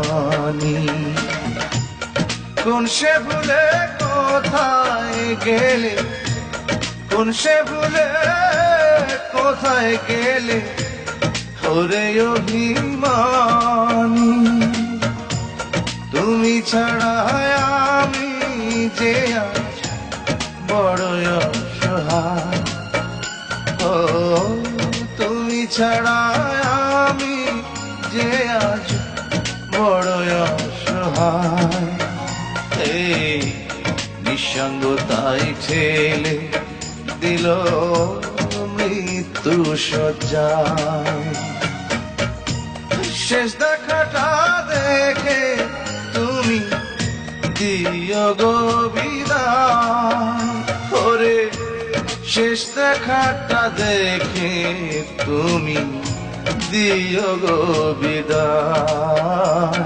জানি। কোন সে ভুলে কোথায় গেলে, কোন সে ভুলে কোথায় গেলে ওরে অভিমানী। তুমি ছাড়া আমি যে আজ বড় অসহায়। ও তুমি ছাড়া আমি যে আজ বড় অসহায়। এই নিঃসঙ্গতায় ঠেলে দিল মৃত্যু শয্যায়। শেষ দেখাটা দেখে তুমি দিও গো বিদায়। ওরে শেষ দেখাটা দেখে তুমি দিও গো বিদায়।